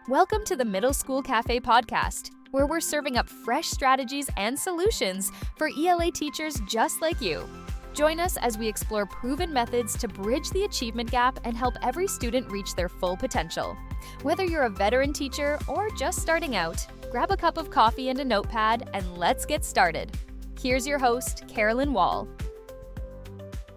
Welcome to the Middle School Cafe podcast, where we're serving up fresh strategies and solutions for ELA teachers just like you. Join us as we explore proven methods to bridge the achievement gap and help every student reach their full potential. Whether you're a veteran teacher or just starting out, grab a cup of coffee and a notepad and let's get started. Here's your host, Carolyn Wall.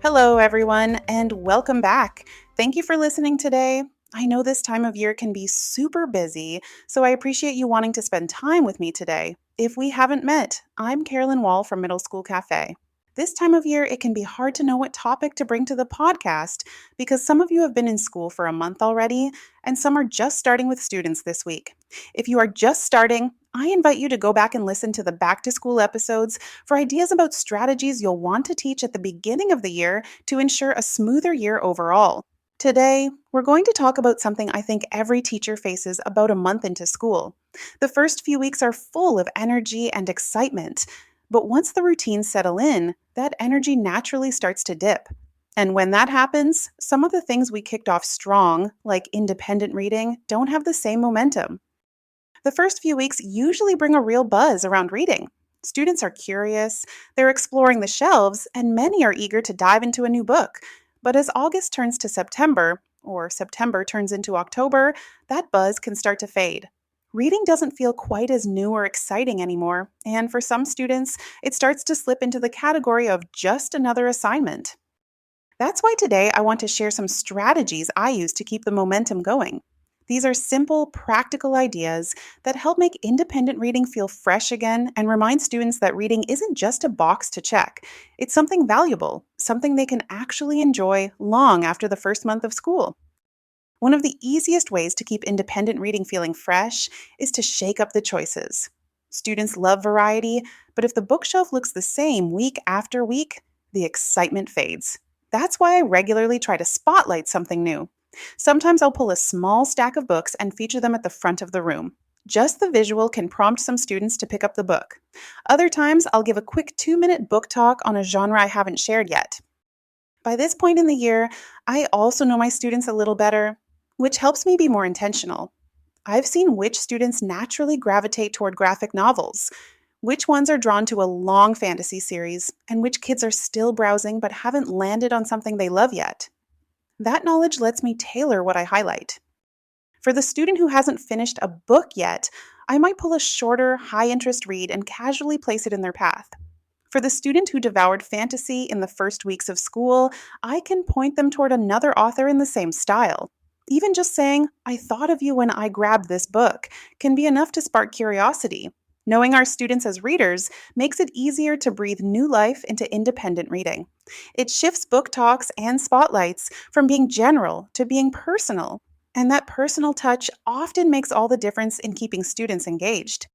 Hello, everyone, and welcome back. Thank you for listening today. I know this time of year can be super busy, so I appreciate you wanting to spend time with me today. If we haven't met, I'm Carolyn Wall from Middle School Cafe. This time of year, it can be hard to know what topic to bring to the podcast because some of you have been in school for a month already, and some are just starting with students this week. If you are just starting, I invite you to go back and listen to the back to school episodes for ideas about strategies you'll want to teach at the beginning of the year to ensure a smoother year overall. Today, we're going to talk about something I think every teacher faces about a month into school. The first few weeks are full of energy and excitement, but once the routines settle in, that energy naturally starts to dip. And when that happens, some of the things we kicked off strong, like independent reading, don't have the same momentum. The first few weeks usually bring a real buzz around reading. Students are curious, they're exploring the shelves, and many are eager to dive into a new book. But as August turns to September, or September turns into October, that buzz can start to fade. Reading doesn't feel quite as new or exciting anymore, and for some students, it starts to slip into the category of just another assignment. That's why today I want to share some strategies I use to keep the momentum going. These are simple, practical ideas that help make independent reading feel fresh again and remind students that reading isn't just a box to check. It's something valuable, something they can actually enjoy long after the first month of school. One of the easiest ways to keep independent reading feeling fresh is to shake up the choices. Students love variety, but if the bookshelf looks the same week after week, the excitement fades. That's why I regularly try to spotlight something new. Sometimes I'll pull a small stack of books and feature them at the front of the room. Just the visual can prompt some students to pick up the book. Other times, I'll give a quick 2-minute book talk on a genre I haven't shared yet. By this point in the year, I also know my students a little better, which helps me be more intentional. I've seen which students naturally gravitate toward graphic novels, which ones are drawn to a long fantasy series, and which kids are still browsing but haven't landed on something they love yet. That knowledge lets me tailor what I highlight. For the student who hasn't finished a book yet, I might pull a shorter, high-interest read and casually place it in their path. For the student who devoured fantasy in the first weeks of school, I can point them toward another author in the same style. Even just saying, "I thought of you when I grabbed this book," can be enough to spark curiosity. Knowing our students as readers makes it easier to breathe new life into independent reading. It shifts book talks and spotlights from being general to being personal, and that personal touch often makes all the difference in keeping students engaged.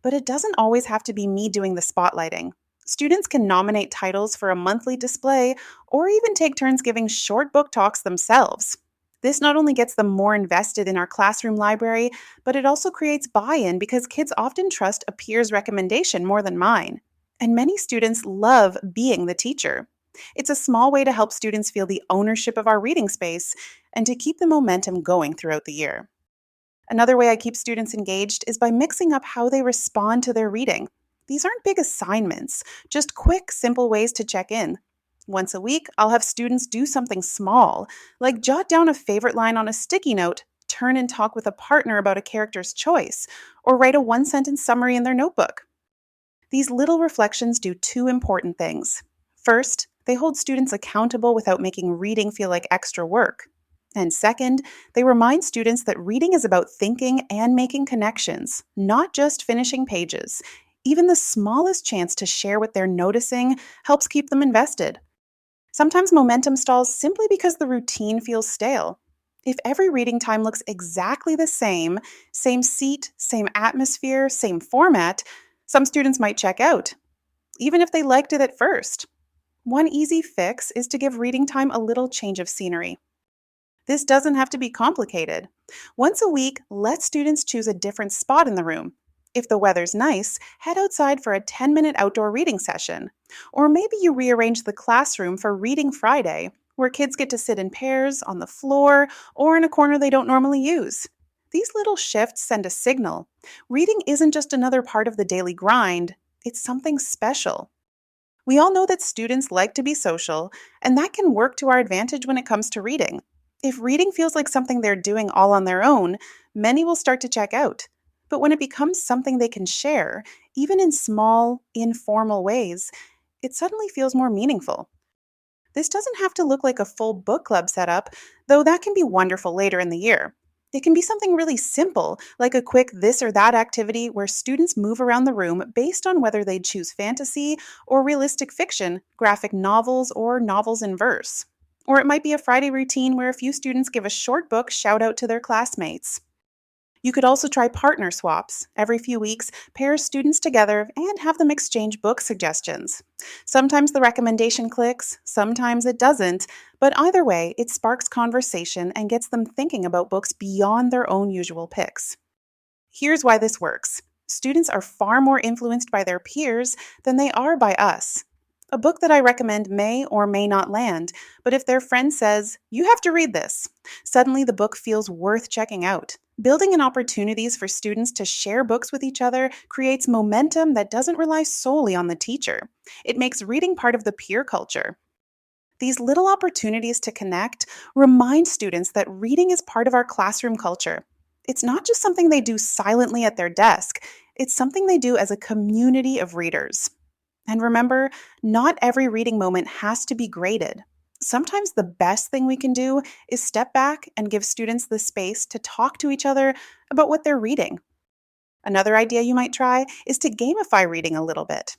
But it doesn't always have to be me doing the spotlighting. Students can nominate titles for a monthly display or even take turns giving short book talks themselves. This not only gets them more invested in our classroom library, but it also creates buy-in because kids often trust a peer's recommendation more than mine. And many students love being the teacher. It's a small way to help students feel the ownership of our reading space and to keep the momentum going throughout the year. Another way I keep students engaged is by mixing up how they respond to their reading. These aren't big assignments, just quick, simple ways to check in. Once a week, I'll have students do something small, like jot down a favorite line on a sticky note, turn and talk with a partner about a character's choice, or write a one-sentence summary in their notebook. These little reflections do two important things. First, they hold students accountable without making reading feel like extra work. And second, they remind students that reading is about thinking and making connections, not just finishing pages. Even the smallest chance to share what they're noticing helps keep them invested. Sometimes momentum stalls simply because the routine feels stale. If every reading time looks exactly the same seat, same atmosphere, same format, some students might check out, even if they liked it at first. One easy fix is to give reading time a little change of scenery. This doesn't have to be complicated. Once a week, let students choose a different spot in the room. If the weather's nice, head outside for a 10-minute outdoor reading session. Or maybe you rearrange the classroom for Reading Friday, where kids get to sit in pairs, on the floor, or in a corner they don't normally use. These little shifts send a signal. Reading isn't just another part of the daily grind, it's something special. We all know that students like to be social, and that can work to our advantage when it comes to reading. If reading feels like something they're doing all on their own, many will start to check out. But when it becomes something they can share, even in small, informal ways, it suddenly feels more meaningful. This doesn't have to look like a full book club setup, though that can be wonderful later in the year. It can be something really simple, like a quick this or that activity where students move around the room based on whether they choose fantasy or realistic fiction, graphic novels, or novels in verse. Or it might be a Friday routine where a few students give a short book shout out to their classmates. You could also try partner swaps. Every few weeks, pair students together and have them exchange book suggestions. Sometimes the recommendation clicks, sometimes it doesn't, but either way, it sparks conversation and gets them thinking about books beyond their own usual picks. Here's why this works. Students are far more influenced by their peers than they are by us. A book that I recommend may or may not land, but if their friend says, "You have to read this," suddenly the book feels worth checking out. Building in opportunities for students to share books with each other creates momentum that doesn't rely solely on the teacher. It makes reading part of the peer culture. These little opportunities to connect remind students that reading is part of our classroom culture. It's not just something they do silently at their desk, it's something they do as a community of readers. And remember, not every reading moment has to be graded. Sometimes the best thing we can do is step back and give students the space to talk to each other about what they're reading. Another idea you might try is to gamify reading a little bit.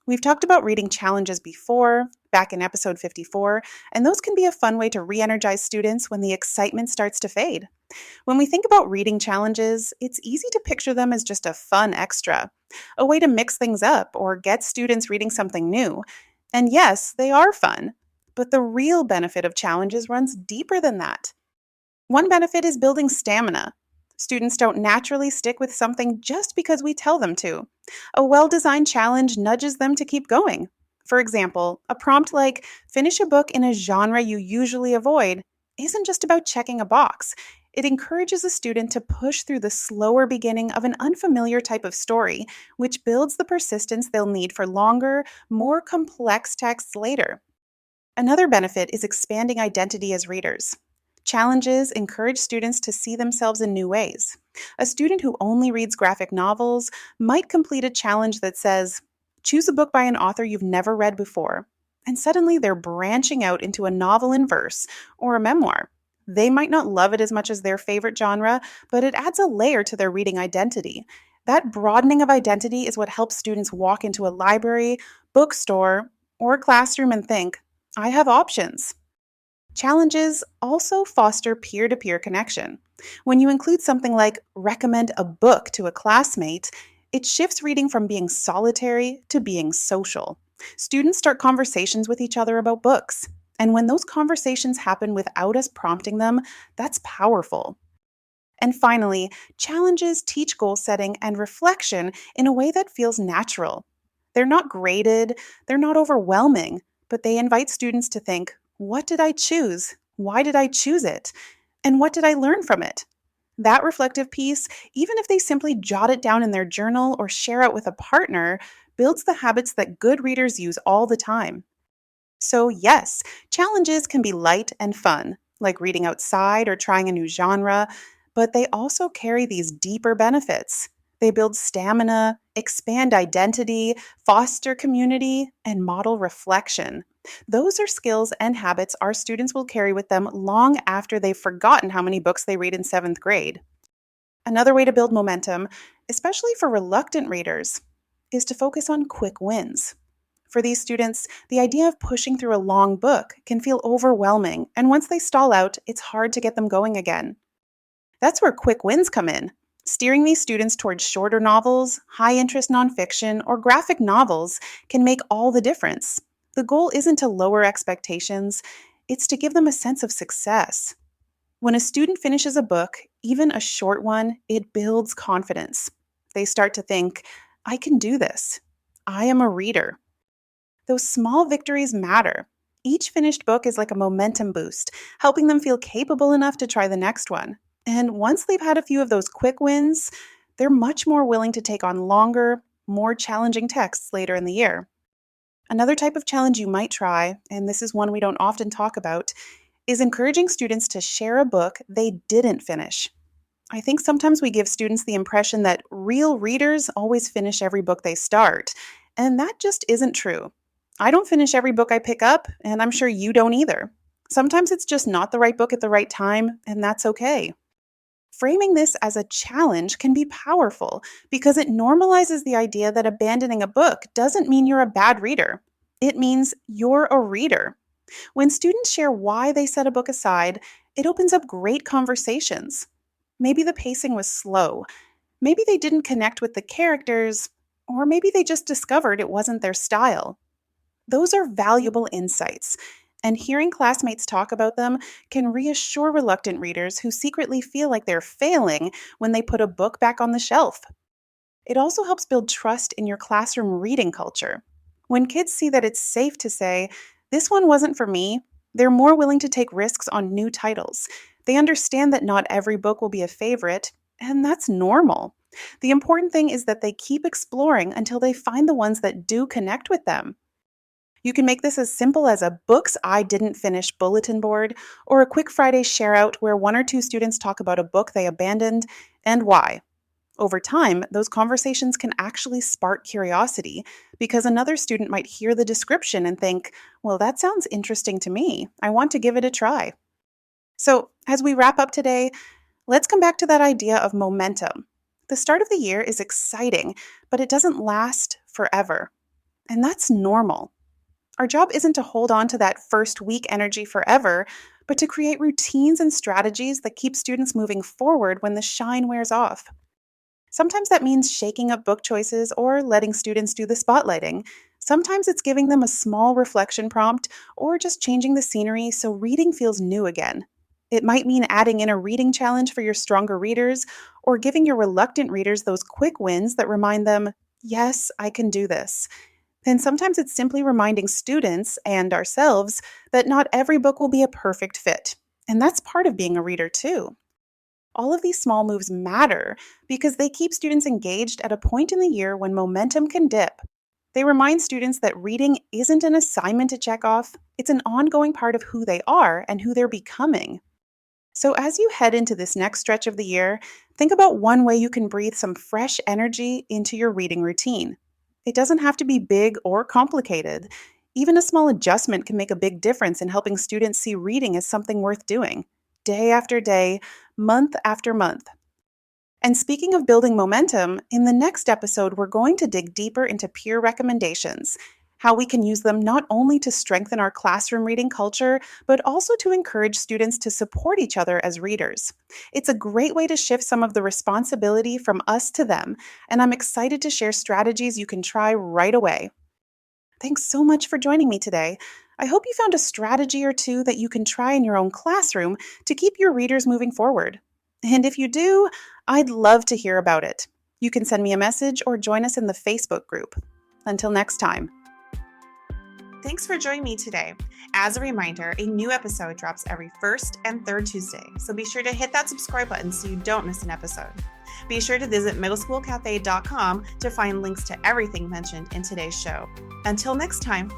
We've talked about reading challenges before, back in episode 54, and those can be a fun way to re energize students when the excitement starts to fade. When we think about reading challenges, it's easy to picture them as just a fun extra, a way to mix things up or get students reading something new. And yes, they are fun, but the real benefit of challenges runs deeper than that. One benefit is building stamina. Students don't naturally stick with something just because we tell them to. A well designed challenge nudges them to keep going. For example, a prompt like, "Finish a book in a genre you usually avoid," isn't just about checking a box. It encourages a student to push through the slower beginning of an unfamiliar type of story, which builds the persistence they'll need for longer, more complex texts later. Another benefit is expanding identity as readers. Challenges encourage students to see themselves in new ways. A student who only reads graphic novels might complete a challenge that says, "Choose a book by an author you've never read before." And suddenly they're branching out into a novel in verse or a memoir. They might not love it as much as their favorite genre, but it adds a layer to their reading identity. That broadening of identity is what helps students walk into a library, bookstore, or classroom and think, "I have options." Challenges also foster peer to peer connection. When you include something like recommend a book to a classmate, it shifts reading from being solitary to being social. Students start conversations with each other about books. And when those conversations happen without us prompting them, that's powerful. And finally, challenges teach goal setting and reflection in a way that feels natural. They're not graded, they're not overwhelming, but they invite students to think, what did I choose? Why did I choose it? And what did I learn from it? That reflective piece, even if they simply jot it down in their journal or share it with a partner, builds the habits that good readers use all the time. So, yes, challenges can be light and fun, like reading outside or trying a new genre, but they also carry these deeper benefits. They build stamina, expand identity, foster community, and model reflection. Those are skills and habits our students will carry with them long after they've forgotten how many books they read in seventh grade. Another way to build momentum, especially for reluctant readers, is to focus on quick wins. For these students, the idea of pushing through a long book can feel overwhelming, and once they stall out, it's hard to get them going again. That's where quick wins come in. Steering these students towards shorter novels, high interest nonfiction, or graphic novels can make all the difference. The goal isn't to lower expectations, it's to give them a sense of success. When a student finishes a book, even a short one, it builds confidence. They start to think, "I can do this. I am a reader." Those small victories matter. Each finished book is like a momentum boost, helping them feel capable enough to try the next one. And once they've had a few of those quick wins, they're much more willing to take on longer, more challenging texts later in the year. Another type of challenge you might try, and this is one we don't often talk about, is encouraging students to share a book they didn't finish. I think sometimes we give students the impression that real readers always finish every book they start, and that just isn't true. I don't finish every book I pick up, and I'm sure you don't either. Sometimes it's just not the right book at the right time, and that's okay. Framing this as a challenge can be powerful because it normalizes the idea that abandoning a book doesn't mean you're a bad reader. It means you're a reader. When students share why they set a book aside, it opens up great conversations. Maybe the pacing was slow. Maybe they didn't connect with the characters, or maybe they just discovered it wasn't their style. Those are valuable insights, and hearing classmates talk about them can reassure reluctant readers who secretly feel like they're failing when they put a book back on the shelf. It also helps build trust in your classroom reading culture. When kids see that it's safe to say, "This one wasn't for me," they're more willing to take risks on new titles. They understand that not every book will be a favorite, and that's normal. The important thing is that they keep exploring until they find the ones that do connect with them. You can make this as simple as a Books I Didn't Finish bulletin board or a quick Friday share out where one or two students talk about a book they abandoned and why. Over time, those conversations can actually spark curiosity because another student might hear the description and think, well, that sounds interesting to me. I want to give it a try. So, as we wrap up today, let's come back to that idea of momentum. The start of the year is exciting, but it doesn't last forever. And that's normal. Our job isn't to hold on to that first week energy forever, but to create routines and strategies that keep students moving forward when the shine wears off. Sometimes that means shaking up book choices or letting students do the spotlighting. Sometimes it's giving them a small reflection prompt or just changing the scenery so reading feels new again. It might mean adding in a reading challenge for your stronger readers or giving your reluctant readers those quick wins that remind them, yes, I can do this. Then sometimes it's simply reminding students and ourselves that not every book will be a perfect fit. And that's part of being a reader too. All of these small moves matter because they keep students engaged at a point in the year when momentum can dip. They remind students that reading isn't an assignment to check off, it's an ongoing part of who they are and who they're becoming. So as you head into this next stretch of the year, think about one way you can breathe some fresh energy into your reading routine. It doesn't have to be big or complicated. Even a small adjustment can make a big difference in helping students see reading as something worth doing, day after day, month after month. And speaking of building momentum, in the next episode, we're going to dig deeper into peer recommendations, how we can use them not only to strengthen our classroom reading culture, but also to encourage students to support each other as readers. It's a great way to shift some of the responsibility from us to them, and I'm excited to share strategies you can try right away. Thanks so much for joining me today. I hope you found a strategy or two that you can try in your own classroom to keep your readers moving forward. And if you do, I'd love to hear about it. You can send me a message or join us in the Facebook group. Until next time. Thanks for joining me today. As a reminder, a new episode drops every first and third Tuesday, so be sure to hit that subscribe button so you don't miss an episode. Be sure to visit middleschoolcafe.com to find links to everything mentioned in today's show. Until next time.